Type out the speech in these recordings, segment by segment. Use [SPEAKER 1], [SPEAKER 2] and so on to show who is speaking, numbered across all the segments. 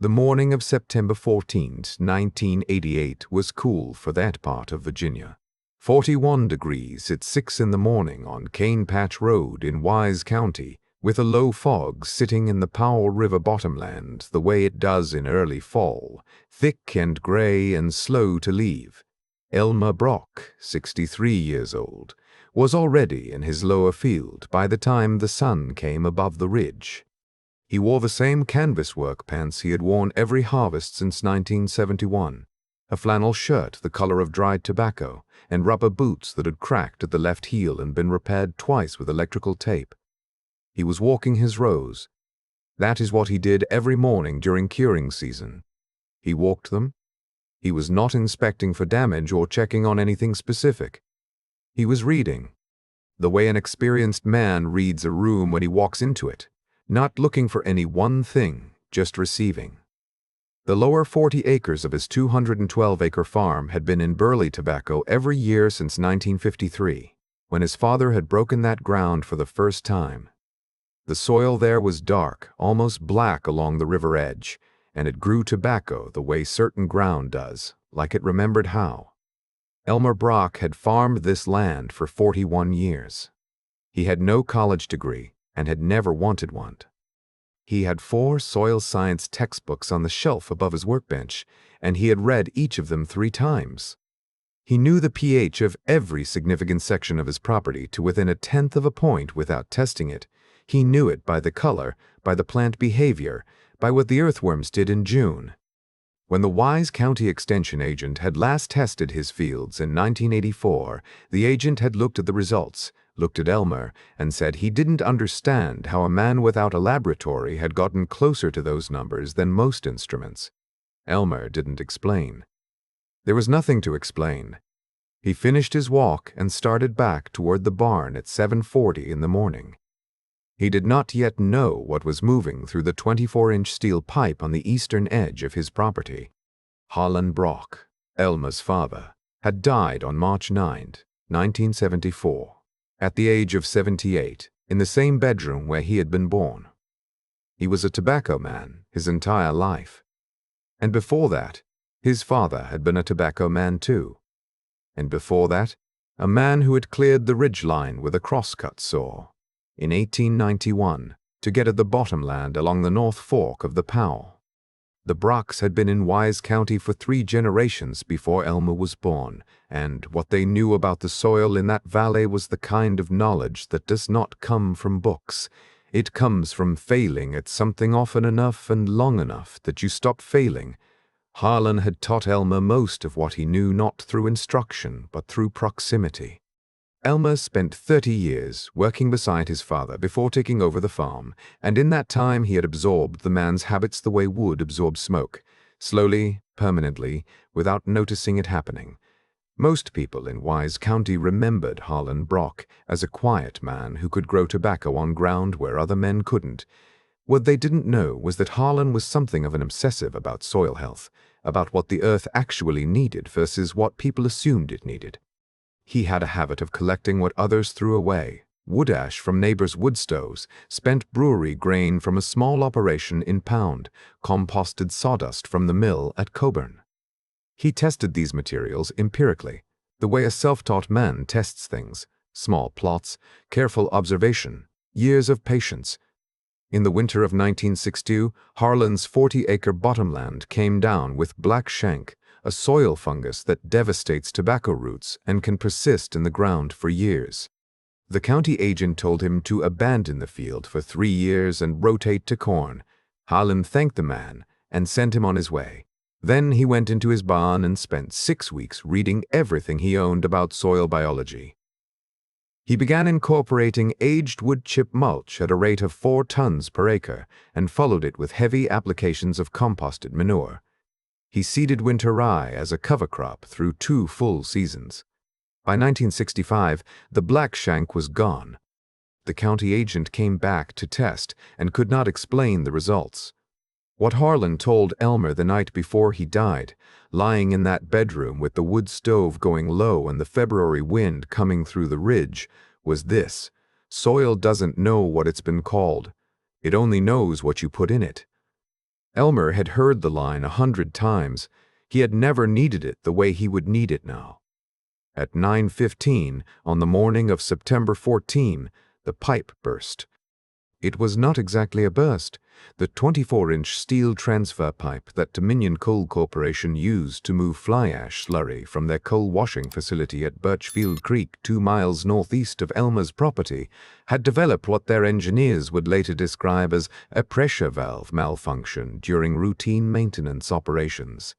[SPEAKER 1] The morning of September 14th, 1988 was cool for that part of Virginia. 41 degrees at 6 in the morning on Cane Patch Road in Wise County, with a low fog sitting in the Powell River bottomland the way it does in early fall, thick and gray and slow to leave. Elmer Brock, 63 years old, was already in his lower field by the time the sun came above the ridge. He wore the same canvas work pants he had worn every harvest since 1971, a flannel shirt the color of dried tobacco, and rubber boots that had cracked at the left heel and been repaired twice with electrical tape. He was walking his rows. That is what he did every morning during curing season. He walked them. He was not inspecting for damage or checking on anything specific. He was reading, the way an experienced man reads a room when he walks into it, not looking for any one thing, just receiving. The lower 40 acres of his 212-acre farm had been in burley tobacco every year since 1953, when his father had broken that ground for the first time. The soil there was dark, almost black along the river edge, and it grew tobacco the way certain ground does, like it remembered how. Elmer Brock had farmed this land for 41 years. He had no college degree and had never wanted one. He had 4 soil science textbooks on the shelf above his workbench, and he had read each of them 3 times. He knew the pH of every significant section of his property to within 1/10 of a point without testing it. He knew it by the color, by the plant behavior, by what the earthworms did in June. When the Wise County Extension agent had last tested his fields in 1984, the agent had looked at the results, looked at Elmer, and said he didn't understand how a man without a laboratory had gotten closer to those numbers than most instruments. Elmer didn't explain. There was nothing to explain. He finished his walk and started back toward the barn at 7:40 in the morning. He did not yet know what was moving through the 24-inch steel pipe on the eastern edge of his property. Harlan Brock, Elmer's father, had died on March 9, 1974. At the age of 78, in the same bedroom where he had been born. He was a tobacco man his entire life. And before that, his father had been a tobacco man too. And before that, a man who had cleared the ridgeline with a crosscut saw, in 1891, to get at the bottomland along the North Fork of the Powell. The Brocks had been in Wise County for 3 generations before Elmer was born, and what they knew about the soil in that valley was the kind of knowledge that does not come from books. It comes from failing at something often enough and long enough that you stop failing. Harlan had taught Elmer most of what he knew not through instruction but through proximity. Elmer spent 30 years working beside his father before taking over the farm, and in that time he had absorbed the man's habits the way wood absorbs smoke, slowly, permanently, without noticing it happening. Most people in Wise County remembered Harlan Brock as a quiet man who could grow tobacco on ground where other men couldn't. What they didn't know was that Harlan was something of an obsessive about soil health, about what the earth actually needed versus what people assumed it needed. He had a habit of collecting what others threw away, wood ash from neighbors' wood stoves, spent brewery grain from a small operation in Pound, composted sawdust from the mill at Coburn. He tested these materials empirically, the way a self-taught man tests things, small plots, careful observation, years of patience. In the winter of 1962, Harlan's 40-acre bottomland came down with black shank, a soil fungus that devastates tobacco roots and can persist in the ground for years. The county agent told him to abandon the field for 3 years and rotate to corn. Harlan thanked the man and sent him on his way. Then he went into his barn and spent 6 weeks reading everything he owned about soil biology. He began incorporating aged wood chip mulch at a rate of 4 tons per acre and followed it with heavy applications of composted manure. He seeded winter rye as a cover crop through 2 full seasons. By 1965, the black shank was gone. The county agent came back to test and could not explain the results. What Harlan told Elmer the night before he died, lying in that bedroom with the wood stove going low and the February wind coming through the ridge, was this: soil doesn't know what it's been called. It only knows what you put in it. Elmer had heard the line 100 times. He had never needed it the way he would need it now. At 9:15 on the morning of September 14, the pipe burst. It was not exactly a burst. The 24-inch steel transfer pipe that Dominion Coal Corporation used to move fly ash slurry from their coal washing facility at Birchfield Creek 2 miles northeast of Elmer's property had developed what their engineers would later describe as a pressure valve malfunction during routine maintenance operations.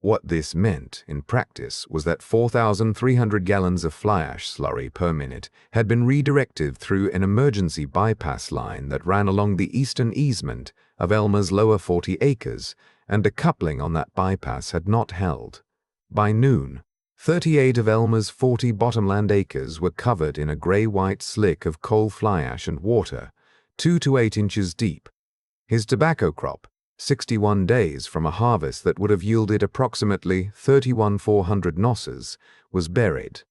[SPEAKER 1] What this meant, in practice, was that 4,300 gallons of fly ash slurry per minute had been redirected through an emergency bypass line that ran along the eastern easement of Elmer's lower 40 acres, and the coupling on that bypass had not held. By noon, 38 of Elmer's 40 bottomland acres were covered in a gray-white slick of coal fly ash and water, 2 to 8 inches deep. His tobacco crop, 61 days from a harvest that would have yielded approximately 31,400 nosses, was buried.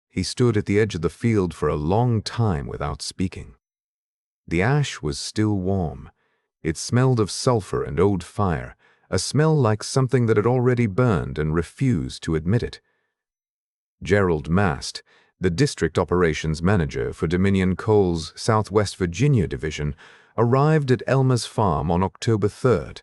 [SPEAKER 1] He stood at the edge of the field for a long time without speaking. The ash was still warm. It smelled of sulfur and old fire, a smell like something that had already burned and refused to admit it. Gerald Mast, the district operations manager for Dominion Coal's Southwest Virginia division, arrived at Elmer's farm on October 3rd.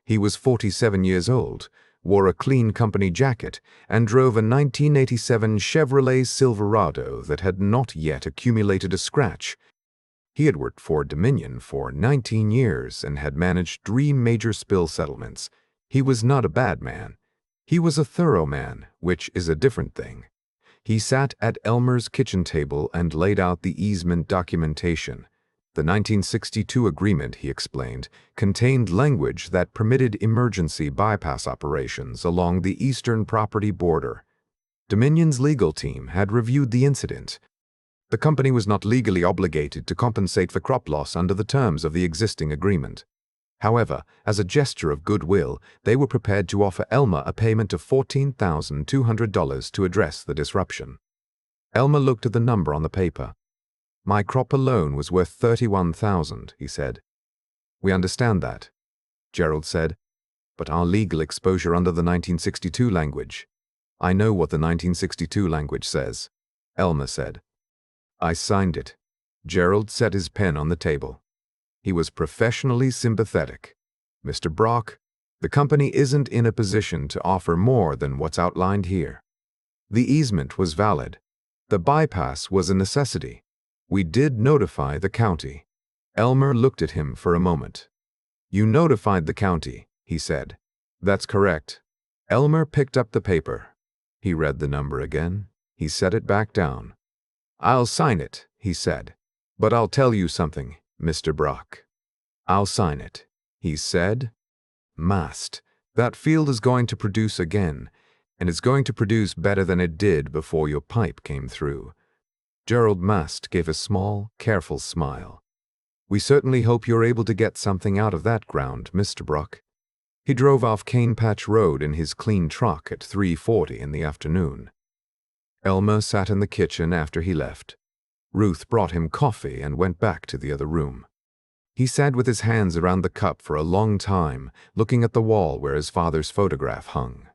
[SPEAKER 1] He was 47 years old, wore a clean company jacket, and drove a 1987 Chevrolet Silverado that had not yet accumulated a scratch. He had worked for Dominion for 19 years and had managed 3 major spill settlements. He was not a bad man. He was a thorough man, which is a different thing. He sat at Elmer's kitchen table and laid out the easement documentation. The 1962 agreement, he explained, contained language that permitted emergency bypass operations along the eastern property border. Dominion's legal team had reviewed the incident. The company was not legally obligated to compensate for crop loss under the terms of the existing agreement. However, as a gesture of goodwill, they were prepared to offer Elmer a payment of $14,200 to address the disruption. Elmer looked at the number on the paper. "My crop alone was worth $31,000, he said. "We understand that," Gerald said, "but our legal exposure under the 1962 language." "I know what the 1962 language says," Elmer said. "I signed it." Gerald set his pen on the table. He was professionally sympathetic. "Mr. Brock, the company isn't in a position to offer more than what's outlined here. The easement was valid. The bypass was a necessity. We did notify the county." Elmer looked at him for a moment. "You notified the county," he said. "That's correct." Elmer picked up the paper. He read the number again. He set it back down. "I'll sign it," he said. "But I'll tell you something, Mr. Brock." "I'll sign it," he said. "Mast, that field is going to produce again, and it's going to produce better than it did before your pipe came through." Gerald Mast gave a small, careful smile. "We certainly hope you're able to get something out of that ground, Mr. Brock." He drove off Cane Patch Road in his clean truck at 3:40 in the afternoon. Elmer sat in the kitchen after he left. Ruth brought him coffee and went back to the other room. He sat with his hands around the cup for a long time, looking at the wall where his father's photograph hung.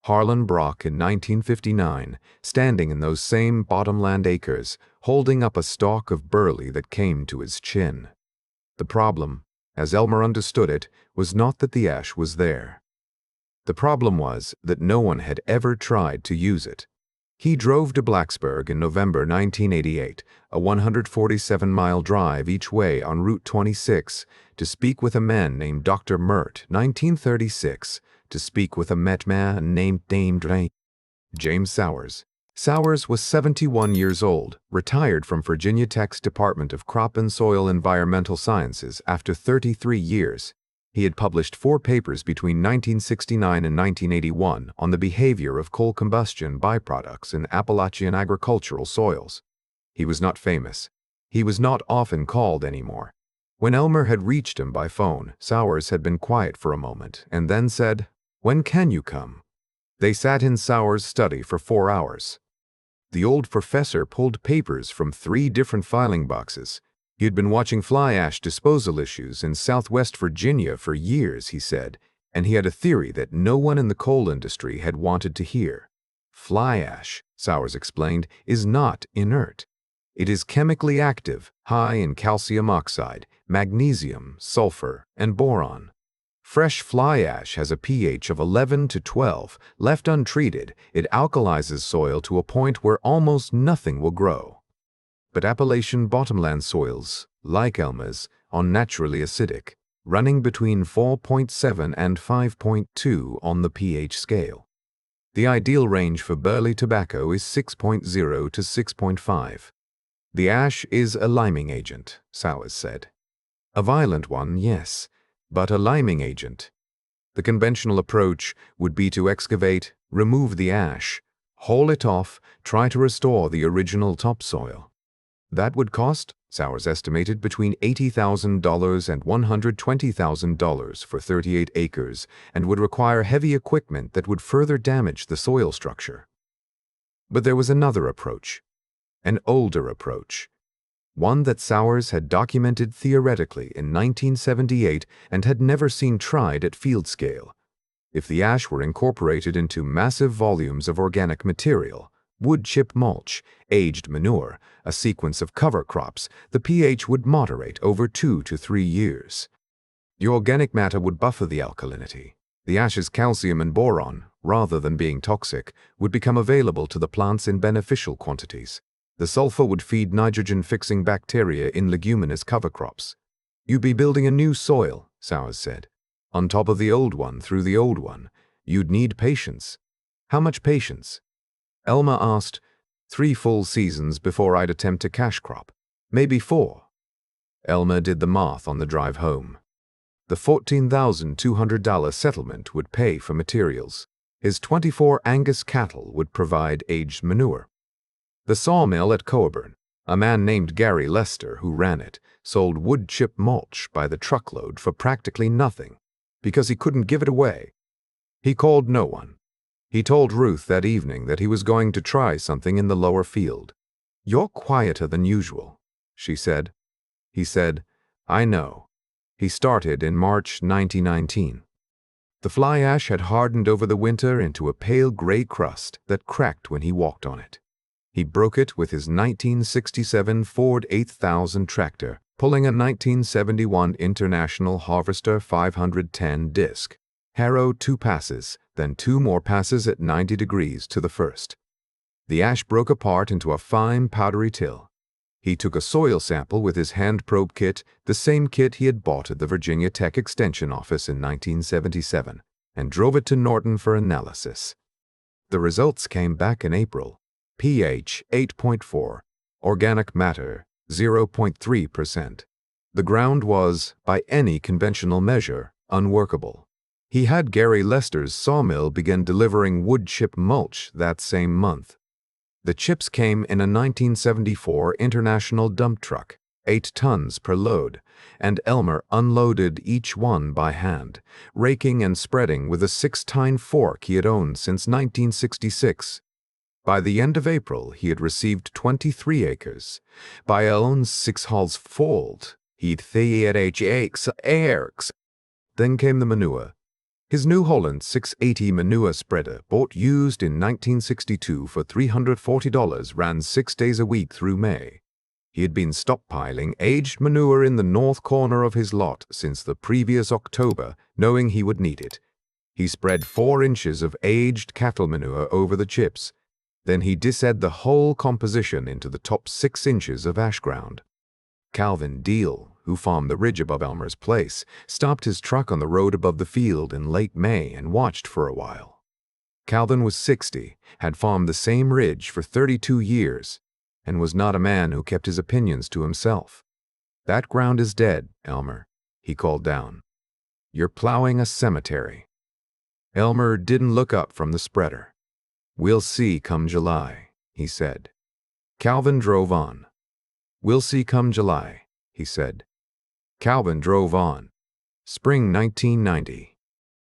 [SPEAKER 1] Harlan Brock in 1959, standing in those same bottomland acres, holding up a stalk of burley that came to his chin. The problem, as Elmer understood it, was not that the ash was there. The problem was that no one had ever tried to use it. He drove to Blacksburg in November 1988, a 147-mile drive each way on Route 26, to speak with a man named Dr. Mert, 1936, to speak with a man named James Sowers. Sowers was 71 years old, retired from Virginia Tech's Department of Crop and Soil Environmental Sciences after 33 years. He had published 4 papers between 1969 and 1981 on the behavior of coal combustion byproducts in Appalachian agricultural soils. He was not famous. He was not often called anymore. When Elmer had reached him by phone, Sowers had been quiet for a moment and then said, "When can you come?" They sat in Sowers' study for 4 hours. The old professor pulled papers from 3 different filing boxes. He had been watching fly ash disposal issues in Southwest Virginia for years, he said, and he had a theory that no one in the coal industry had wanted to hear. Fly ash, Sowers explained, is not inert. It is chemically active, high in calcium oxide, magnesium, sulfur, and boron. Fresh fly ash has a pH of 11 to 12. Left untreated, it alkalizes soil to a point where almost nothing will grow. But Appalachian bottomland soils, like Elmer's, are naturally acidic, running between 4.7 and 5.2 on the pH scale. The ideal range for burley tobacco is 6.0 to 6.5. The ash is a liming agent, Sowers said. A violent one, yes, but a liming agent. The conventional approach would be to excavate, remove the ash, haul it off, try to restore the original topsoil. That would cost, Sowers estimated, between $80,000 and $120,000 for 38 acres and would require heavy equipment that would further damage the soil structure. But there was another approach, an older approach, one that Sowers had documented theoretically in 1978 and had never seen tried at field scale. If the ash were incorporated into massive volumes of organic material, wood chip mulch, aged manure, a sequence of cover crops, the pH would moderate over 2 to 3 years. The organic matter would buffer the alkalinity. The ash's calcium and boron, rather than being toxic, would become available to the plants in beneficial quantities. The sulfur would feed nitrogen-fixing bacteria in leguminous cover crops. You'd be building a new soil, Sowers said. On top of the old one through the old one. You'd need patience. How much patience? Elmer asked. 3 full seasons before I'd attempt a cash crop. Maybe 4. Elmer did the math on the drive home. The $14,200 settlement would pay for materials. His 24 Angus cattle would provide aged manure. The sawmill at Coburn, a man named Gary Lester who ran it, sold wood chip mulch by the truckload for practically nothing, because he couldn't give it away. He called no one. He told Ruth that evening that he was going to try something in the lower field. "You're quieter than usual," she said. He said, "I know." He started in March 1919. The fly ash had hardened over the winter into a pale gray crust that cracked when he walked on it. He broke it with his 1967 Ford 8000 tractor, pulling a 1971 International Harvester 510 disc. Harrow 2 passes, then 2 more passes at 90 degrees to the first. The ash broke apart into a fine powdery till. He took a soil sample with his hand probe kit, the same kit he had bought at the Virginia Tech Extension Office in 1977, and drove it to Norton for analysis. The results came back in April. pH 8.4, organic matter 0.3%. The ground was, by any conventional measure, unworkable. He had Gary Lester's sawmill begin delivering wood chip mulch that same month. The chips came in a 1974 International dump truck, 8 tons per load, and Elmer unloaded each one by hand, raking and spreading with a 6-tine fork he had owned since 1966. By the end of April, he had received 23 acres. By Ellen's 6 hulls fold, he'd 38 acres. Then came the manure. His New Holland 680 manure spreader, bought used in 1962 for $340, ran 6 days a week through May. He had been stockpiling aged manure in the north corner of his lot since the previous October, knowing he would need it. He spread 4 inches of aged cattle manure over the chips. Then he dished the whole composition into the top 6 inches of ash ground. Calvin Deal, who farmed the ridge above Elmer's place, stopped his truck on the road above the field in late May and watched for a while. Calvin was 60, had farmed the same ridge for 32 years, and was not a man who kept his opinions to himself. "That ground is dead, Elmer," he called down. "You're plowing a cemetery." Elmer didn't look up from the spreader. "We'll see come July," he said. Calvin drove on. "We'll see come July," he said. Calvin drove on. Spring 1990.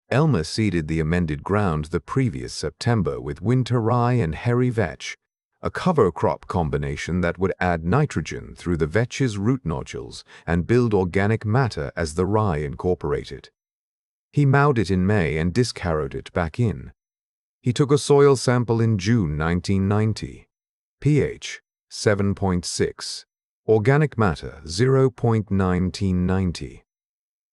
[SPEAKER 1] Elmer seeded the amended ground the previous September with winter rye and hairy vetch. a cover crop combination that would add nitrogen through the vetch's root nodules and build organic matter as the rye incorporated. He mowed it in May and discarrowed it back in. He took a soil sample in June 1990. pH 7.6. Organic matter 0.1990.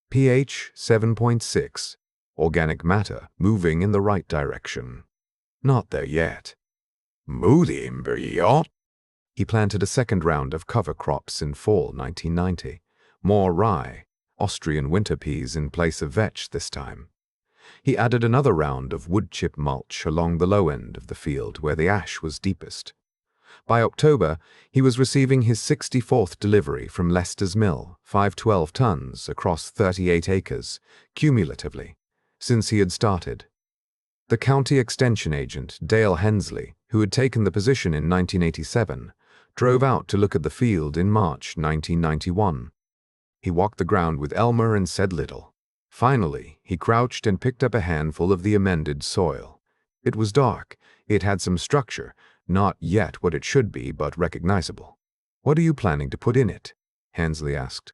[SPEAKER 1] pH 7.6. Organic matter moving in the right direction. Not there yet. Moving yet? He planted a second round of cover crops in fall 1990. More rye, Austrian winter peas in place of vetch this time. He added another round of wood chip mulch along the low end of the field where the ash was deepest. By October, he was receiving his 64th delivery from Leicester's mill, 512 tons across 38 acres, cumulatively, since he had started. The county extension agent, Dale Hensley, who had taken the position in 1987, drove out to look at the field in March 1991. He walked the ground with Elmer and said little. Finally, he crouched and picked up a handful of the amended soil. It was dark. It had some structure, not yet what it should be, but recognizable. "What are you planning to put in it?" Hensley asked.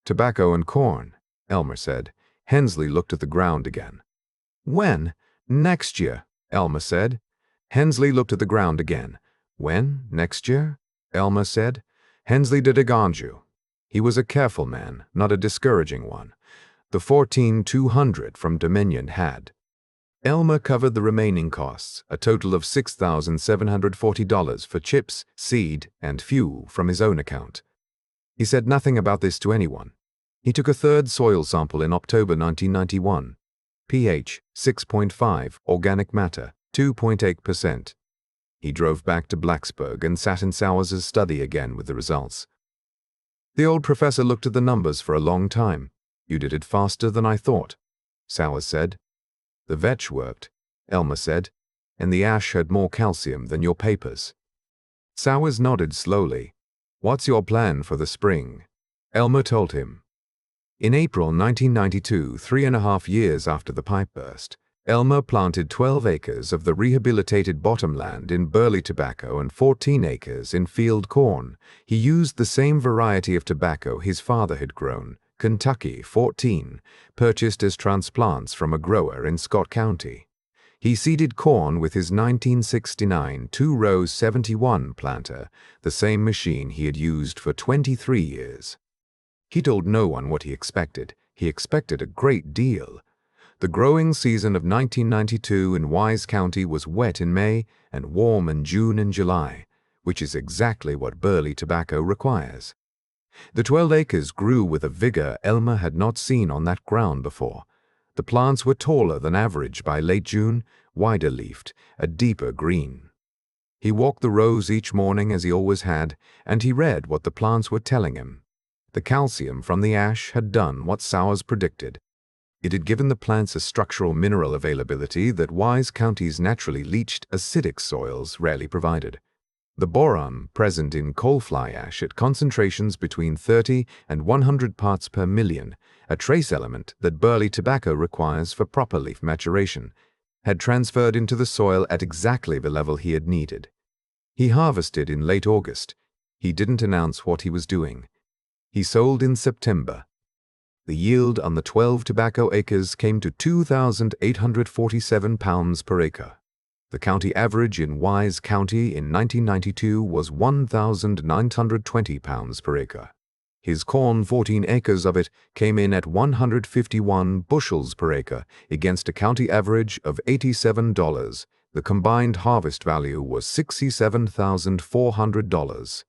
[SPEAKER 1] "Tobacco and corn," Elmer said. Hensley looked at the ground again. "When?" "Next year," Elmer said. Hensley looked at the ground again. "When? Next year?" Elmer said. Hensley did a ganju. He was a careful man, not a discouraging one. The 14,200 from Dominion had. Elmer covered the remaining costs, a total of $6,740 for chips, seed, and fuel from his own account. He said nothing about this to anyone. He took a third soil sample in October 1991. pH 6.5, organic matter 2.8%. He drove back to Blacksburg and sat in Sauers's study again with the results. The old professor looked at the numbers for a long time. "You did it faster than I thought," Sauers said. "The vetch worked," Elmer said, "and the ash had more calcium than your papers." Sauers nodded slowly. "What's your plan for the spring?" Elmer told him. In April 1992, 3.5 years after the pipe burst, Elmer planted 12 acres of the rehabilitated bottomland in burley tobacco and 14 acres in field corn. He used the same variety of tobacco his father had grown, Kentucky 14, purchased as transplants from a grower in Scott County. He seeded corn with his 1969 two-row 71 planter, the same machine he had used for 23 years. He told no one what he expected. He expected a great deal. The growing season of 1992 in Wise County was wet in May and warm in June and July, which is exactly what burley tobacco requires. The 12 acres grew with a vigor Elmer had not seen on that ground before. The plants were taller than average by late June, wider leafed, a deeper green. He walked the rows each morning as he always had, and he read what the plants were telling him. The calcium from the ash had done what Sauers predicted. It had given the plants a structural mineral availability that Wise County's naturally leached acidic soils rarely provided. The boron present in coal fly ash at concentrations between 30 and 100 parts per million, a trace element that burley tobacco requires for proper leaf maturation, had transferred into the soil at exactly the level he had needed. He harvested in late August. He didn't announce what he was doing. He sold in September. The yield on the 12 tobacco acres came to 2,847 pounds per acre. The county average in Wise County in 1992 was 1,920 pounds per acre. His corn, 14 acres of it, came in at 151 bushels per acre against a county average of $87. The combined harvest value was $67,400.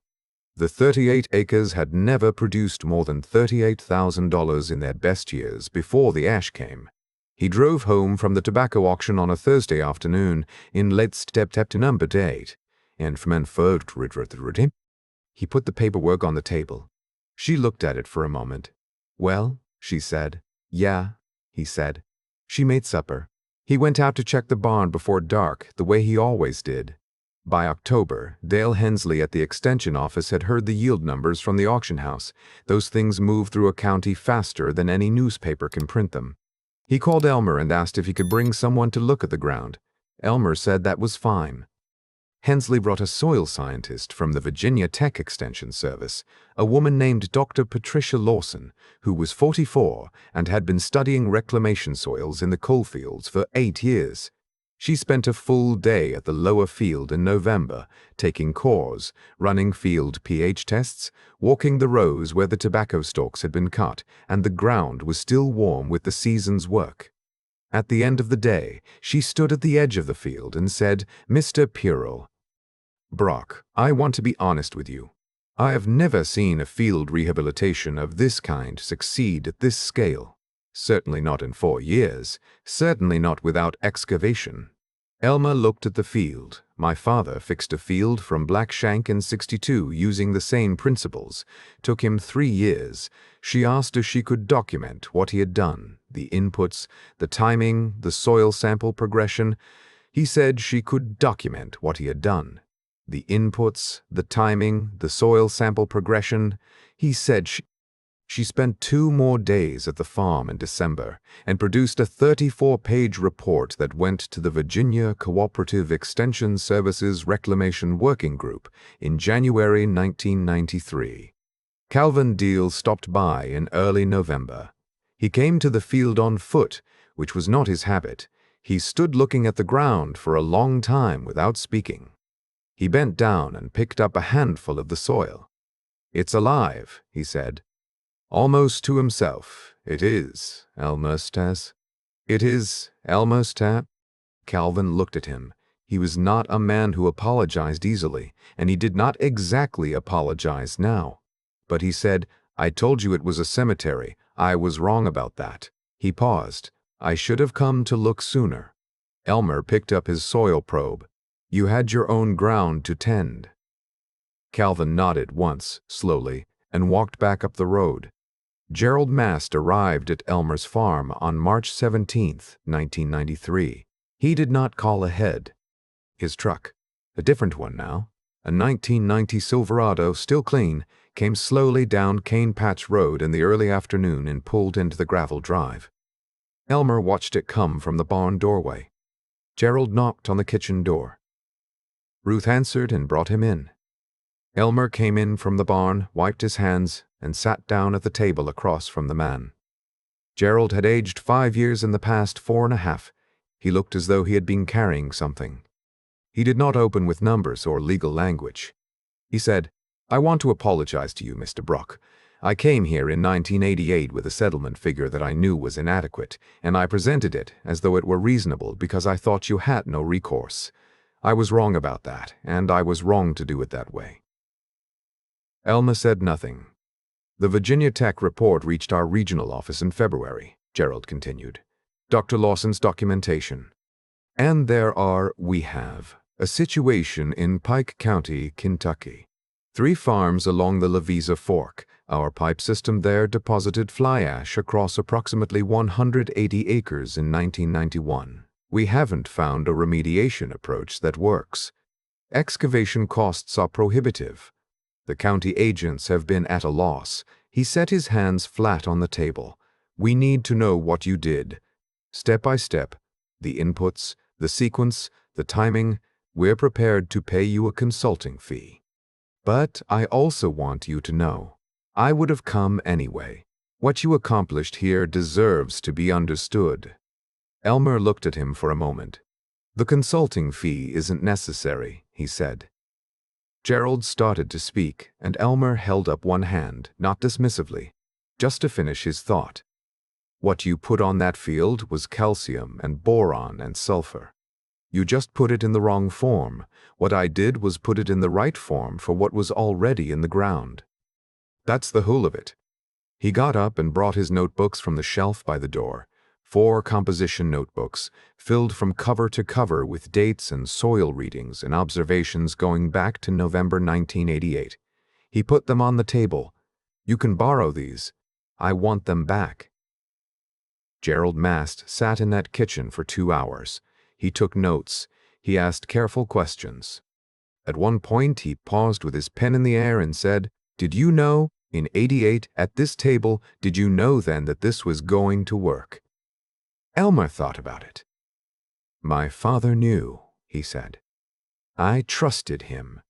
[SPEAKER 1] The 38 acres had never produced more than $38,000 in their best years before the ash came. He drove home from the tobacco auction on a Thursday afternoon in Letzte number 8, and from Fertilizer. He put the paperwork on the table. She looked at it for a moment. "Well," she said. "Yeah," he said. She made supper. He went out to check the barn before dark, the way he always did. By October, Dale Hensley at the extension office had heard the yield numbers from the auction house. Those things move through a county faster than any newspaper can print them. He called Elmer and asked if he could bring someone to look at the ground. Elmer said that was fine. Hensley brought a soil scientist from the Virginia Tech Extension Service, a woman named Dr. Patricia Lawson, who was 44 and had been studying reclamation soils in the coalfields for 8 years. She spent a full day at the lower field in November, taking cores, running field pH tests, walking the rows where the tobacco stalks had been cut and the ground was still warm with the season's work. At the end of the day, she stood at the edge of the field and said, "Mr. Purell, Brock, I want to be honest with you. I have never seen a field rehabilitation of this kind succeed at this scale. Certainly not in 4 years, certainly not without excavation." Elmer looked at the field. "My father fixed a field from Black Shank in '62 using the same principles. Took him 3 years. She asked if she could document what he had done, the inputs, the timing, the soil sample progression. He said she could document what he had done. The inputs, the timing, the soil sample progression. He said she spent 2 more days at the farm in December and produced a 34-page report that went to the Virginia Cooperative Extension Service's Reclamation Working Group in January 1993. Calvin Deal stopped by in early November. He came to the field on foot, which was not his habit. He stood looking at the ground for a long time without speaking. He bent down and picked up a handful of the soil. "It's alive," he said. Almost to himself. "It is, Elmer Stas. It is, Elmer Stas." Calvin looked at him. He was not a man who apologized easily, and he did not exactly apologize now. But he said, "I told you it was a cemetery. I was wrong about that." He paused. "I should have come to look sooner." Elmer picked up his soil probe. "You had your own ground to tend." Calvin nodded once, slowly, and walked back up the road. Gerald Mast arrived at Elmer's farm on March 17, 1993. He did not call ahead. His truck, a different one now, a 1990 Silverado, still clean, came slowly down Cane Patch Road in the early afternoon and pulled into the gravel drive. Elmer watched it come from the barn doorway. Gerald knocked on the kitchen door. Ruth answered and brought him in. Elmer came in from the barn, wiped his hands, and sat down at the table across from the man. Gerald had aged 5 years in the past 4.5. He looked as though he had been carrying something. He did not open with numbers or legal language. He said, "I want to apologize to you, Mr. Brock. I came here in 1988 with a settlement figure that I knew was inadequate, and I presented it as though it were reasonable because I thought you had no recourse. I was wrong about that, and I was wrong to do it that way." Elmer said nothing. "The Virginia Tech report reached our regional office in February," Gerald continued. "Dr. Lawson's documentation. And we have a situation in Pike County, Kentucky. 3 farms along the Lavisa Fork. Our pipe system there deposited fly ash across approximately 180 acres in 1991. We haven't found a remediation approach that works. Excavation costs are prohibitive. The county agents have been at a loss." He set his hands flat on the table. "We need to know what you did. Step by step. The inputs, the sequence, the timing. We're prepared to pay you a consulting fee. But I also want you to know, I would have come anyway. What you accomplished here deserves to be understood." Elmer looked at him for a moment. "The consulting fee isn't necessary," he said. Gerald started to speak, and Elmer held up one hand, not dismissively, just to finish his thought. "What you put on that field was calcium and boron and sulfur. You just put it in the wrong form. What I did was put it in the right form for what was already in the ground. That's the whole of it." He got up and brought his notebooks from the shelf by the door. 4 composition notebooks, filled from cover to cover with dates and soil readings and observations going back to November 1988. He put them on the table. "You can borrow these. I want them back." Gerald Mast sat in that kitchen for 2 hours. He took notes. He asked careful questions. At one point, he paused with his pen in the air and said, "Did you know, in '88, at this table, did you know then that this was going to work?" Elmer thought about it. "My father knew," he said. I trusted him.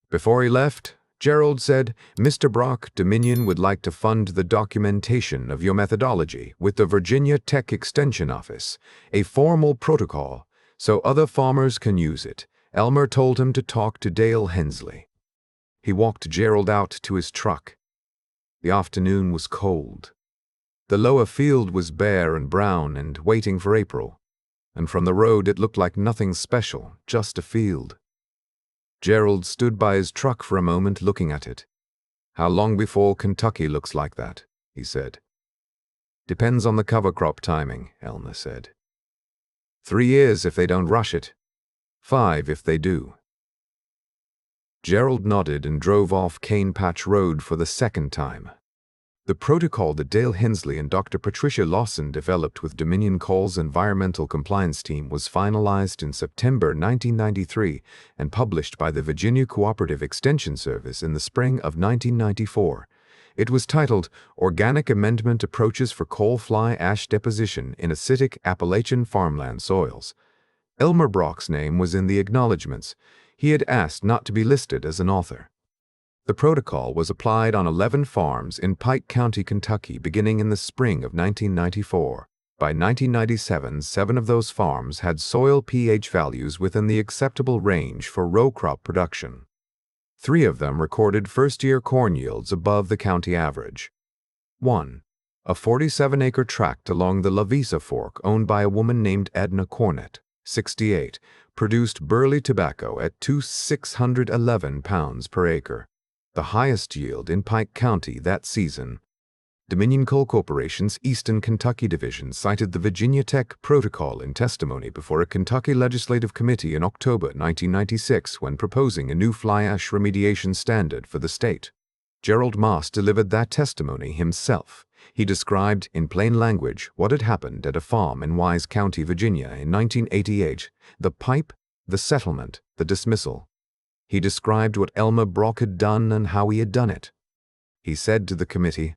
[SPEAKER 1] Before he left, Gerald said, "Mr. Brock, Dominion would like to fund the documentation of your methodology with the Virginia Tech Extension Office, a formal protocol, so other farmers can use it." Elmer told him to talk to Dale Hensley. He walked Gerald out to his truck. The afternoon was cold. The lower field was bare and brown and waiting for April, and from the road it looked like nothing special, just a field. Gerald stood by his truck for a moment looking at it. "How long before Kentucky looks like that?" he said. "Depends on the cover crop timing," Elmer said. 3 years if they don't rush it. 5 if they do. Gerald nodded and drove off Cane Patch Road for the second time. The protocol that Dale Hensley and Dr. Patricia Lawson developed with Dominion Coal's environmental compliance team was finalized in September 1993 and published by the Virginia Cooperative Extension Service in the spring of 1994. It was titled Organic Amendment Approaches for Coal Fly Ash Deposition in Acidic Appalachian Farmland Soils. Elmer Brock's name was in the acknowledgments. He had asked not to be listed as an author. The protocol was applied on 11 farms in Pike County, Kentucky, beginning in the spring of 1994. By 1997, 7 of those farms had soil pH values within the acceptable range for row crop production. 3 of them recorded first-year corn yields above the county average. 1. A 47-acre tract along the Lavisa Fork owned by a woman named Edna Cornett, 68, produced burley tobacco at 611 pounds per acre, the highest yield in Pike County that season. Dominion Coal Corporation's Eastern Kentucky Division cited the Virginia Tech Protocol in testimony before a Kentucky Legislative Committee in October 1996 when proposing a new fly ash remediation standard for the state. Gerald Moss delivered that testimony himself. He described in plain language what had happened at a farm in Wise County, Virginia in 1988, the pipe, the settlement, the dismissal. He described what Elmer Brock had done and how he had done it. He said to the committee,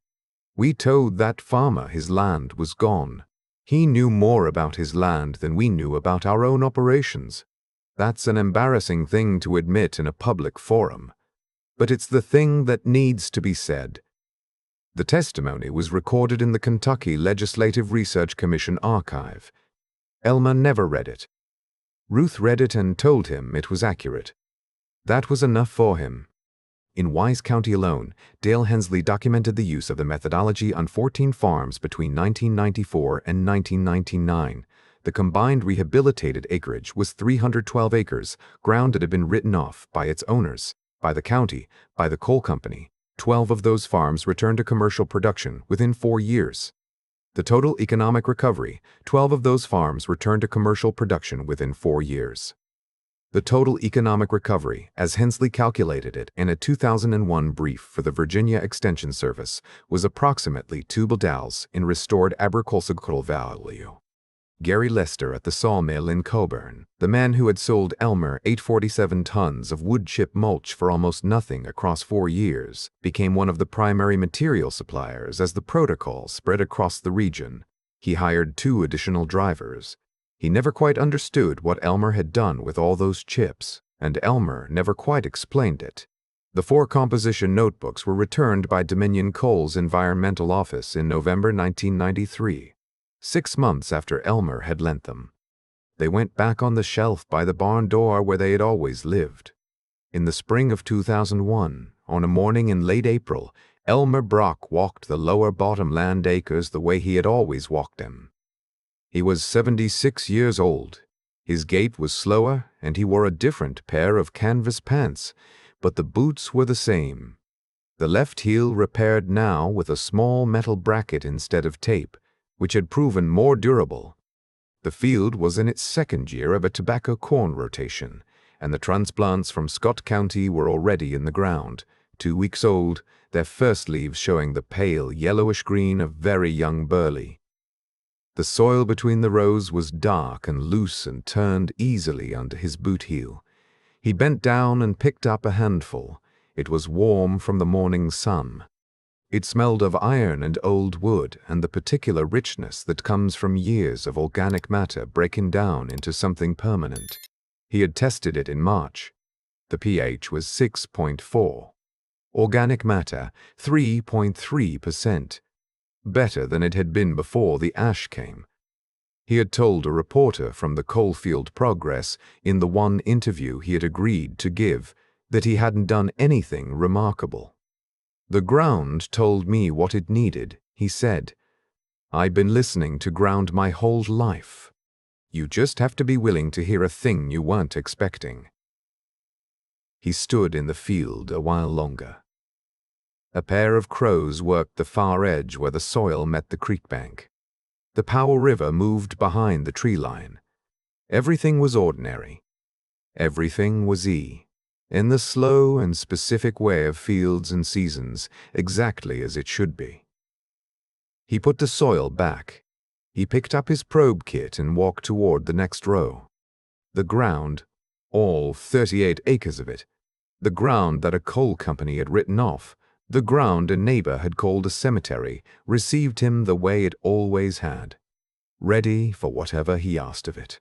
[SPEAKER 1] "We told that farmer his land was gone. He knew more about his land than we knew about our own operations. That's an embarrassing thing to admit in a public forum, but it's the thing that needs to be said." The testimony was recorded in the Kentucky Legislative Research Commission archive. Elmer never read it. Ruth read it and told him it was accurate. That was enough for him. In Wise County alone, Dale Hensley documented the use of the methodology on 14 farms between 1994 and 1999. The combined rehabilitated acreage was 312 acres, ground that had been written off by its owners, by the county, by the coal company. 12 of those farms returned to commercial production within 4 years. The total economic recovery, 12 of those farms returned to commercial production within 4 years. The total economic recovery, as Hensley calculated it in a 2001 brief for the Virginia Extension Service, was approximately $2 in restored agricultural value. Gary Lester at the sawmill in Coburn, the man who had sold Elmer 847 tons of wood chip mulch for almost nothing across 4 years, became one of the primary material suppliers as the protocol spread across the region. He hired 2 additional drivers. He never quite understood what Elmer had done with all those chips, and Elmer never quite explained it. The 4 composition notebooks were returned by Dominion Coal's environmental office in November 1993, 6 months after Elmer had lent them. They went back on the shelf by the barn door where they had always lived. In the spring of 2001, on a morning in late April, Elmer Brock walked the lower bottomland acres the way he had always walked them. He was 76 years old. His gait was slower, and he wore a different pair of canvas pants, but the boots were the same. The left heel repaired now with a small metal bracket instead of tape, which had proven more durable. The field was in its 2nd year of a tobacco corn rotation, and the transplants from Scott County were already in the ground, 2 weeks old, their first leaves showing the pale yellowish green of very young burley. The soil between the rows was dark and loose and turned easily under his boot heel. He bent down and picked up a handful. It was warm from the morning sun. It smelled of iron and old wood and the particular richness that comes from years of organic matter breaking down into something permanent. He had tested it in March. The pH was 6.4. Organic matter, 3.3%. Better than it had been before the ash came. He had told a reporter from the Coalfield Progress in the one interview he had agreed to give that he hadn't done anything remarkable. "The ground told me what it needed," he said. "I've been listening to ground my whole life. You just have to be willing to hear a thing you weren't expecting." He stood in the field a while longer. A pair of crows worked the far edge where the soil met the creek bank. The Powell River moved behind the tree line. Everything was ordinary. Everything was in the slow and specific way of fields and seasons, exactly as it should be. He put the soil back. He picked up his probe kit and walked toward the next row. The ground, all 38 acres of it, the ground that a coal company had written off, the ground a neighbor had called a cemetery, received him the way it always had, ready for whatever he asked of it.